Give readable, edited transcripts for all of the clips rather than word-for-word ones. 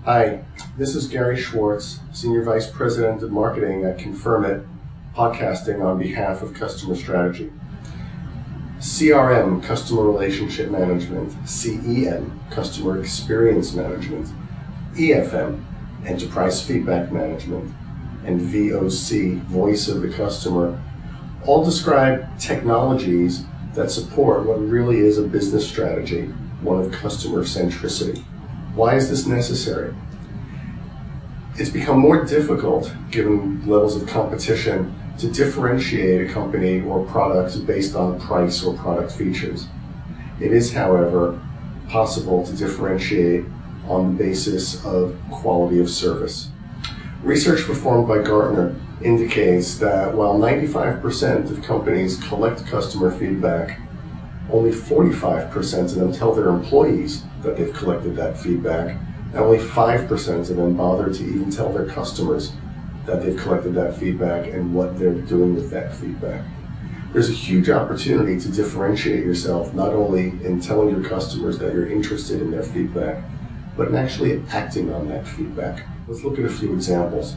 Hi, this is Gary Schwartz, Senior Vice President of Marketing at Confirmit, podcasting on behalf of Customer Strategy. CRM, Customer Relationship Management, CEM, Customer Experience Management, EFM, Enterprise Feedback Management, and VOC, Voice of the Customer, all describe technologies that support what really is a business strategy, one of customer centricity. Why is this necessary? It's become more difficult, given levels of competition, to differentiate a company or product based on price or product features. It is, however, possible to differentiate on the basis of quality of service. Research performed by Gartner indicates that while 95% of companies collect customer feedback, only 45% of them tell their employees that they've collected that feedback, and only 5% of them bother to even tell their customers that they've collected that feedback and what they're doing with that feedback. There's a huge opportunity to differentiate yourself, not only in telling your customers that you're interested in their feedback, but in actually acting on that feedback. Let's look at a few examples.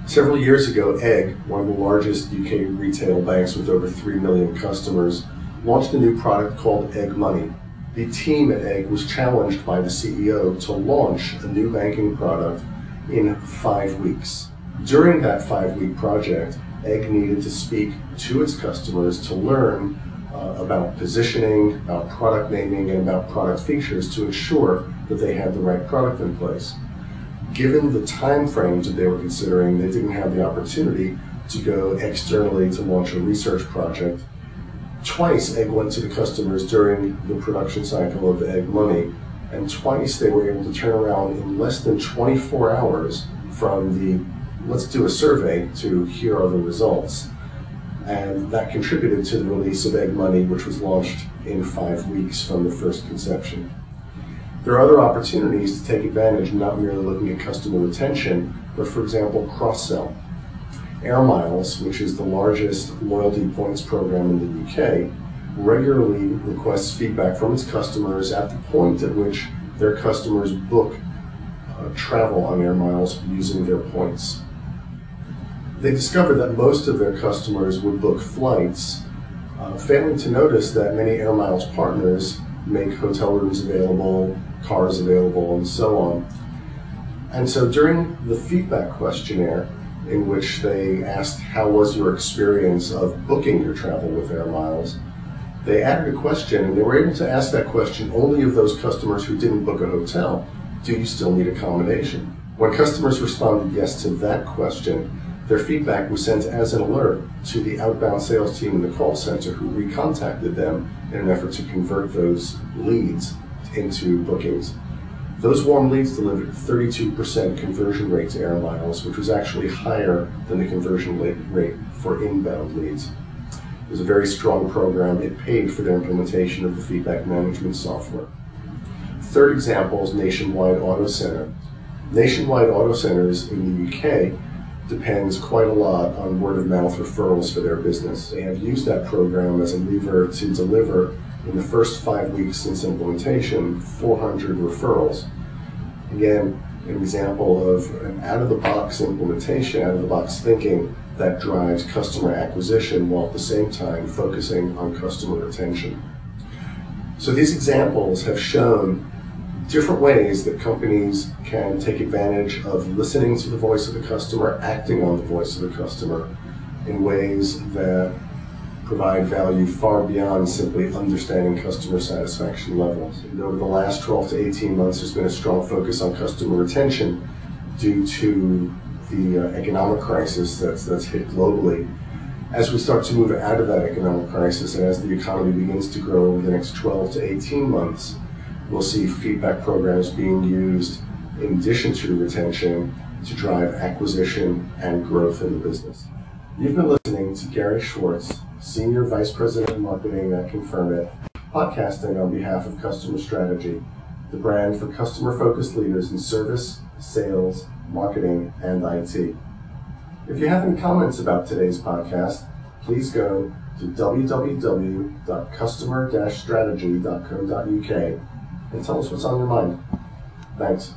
Several years ago, Egg, one of the largest UK retail banks with over 3 million customers, launched a new product called Egg Money. The team at Egg was challenged by the CEO to launch a new banking product in 5 weeks. During that 5-week project, Egg needed to speak to its customers to learn about positioning, about product naming, and about product features to ensure that they had the right product in place. Given the time frames that they were considering, they didn't have the opportunity to go externally to launch a research project. Twice Egg went to the customers during the production cycle of Egg Money, and twice they were able to turn around in less than 24 hours from the let's do a survey to here are the results. And that contributed to the release of Egg Money, which was launched in 5 weeks from the first conception. There are other opportunities to take advantage, not merely looking at customer retention, but for example, cross-sell. Air Miles, which is the largest loyalty points program in the UK, regularly requests feedback from its customers at the point at which their customers book travel on Air Miles using their points. They discovered that most of their customers would book flights, failing to notice that many Air Miles partners make hotel rooms available, cars available, and so on. And so during the feedback questionnaire, in which they asked how was your experience of booking your travel with Air Miles, they added a question, and they were able to ask that question only of those customers who didn't book a hotel. Do you still need accommodation? When customers responded yes to that question, their feedback was sent as an alert to the outbound sales team in the call center, who recontacted them in an effort to convert those leads into bookings. Those warm leads delivered 32% conversion rate to Air Miles, which was actually higher than the conversion rate for inbound leads. It was a very strong program. It paid for their implementation of the feedback management software. Third example is Nationwide Auto Center. Nationwide Auto Centers in the UK depends quite a lot on word-of-mouth referrals for their business. They have used that program as a lever to deliver, in the first 5 weeks since implementation, 400 referrals. Again, an example of an out-of-the-box implementation, out-of-the-box thinking that drives customer acquisition while at the same time focusing on customer retention. So these examples have shown different ways that companies can take advantage of listening to the voice of the customer, acting on the voice of the customer in ways that provide value far beyond simply understanding customer satisfaction levels. And over the last 12 to 18 months, there's been a strong focus on customer retention due to the economic crisis that's hit globally. As we start to move out of that economic crisis, and as the economy begins to grow over the next 12 to 18 months, we'll see feedback programs being used in addition to retention to drive acquisition and growth in the business. You've been listening to Gary Schwartz, Senior Vice President of Marketing at Confirmit, podcasting on behalf of Customer Strategy, the brand for customer-focused leaders in service, sales, marketing, and IT. If you have any comments about today's podcast, please go to www.customer-strategy.co.uk and tell us what's on your mind. Thanks.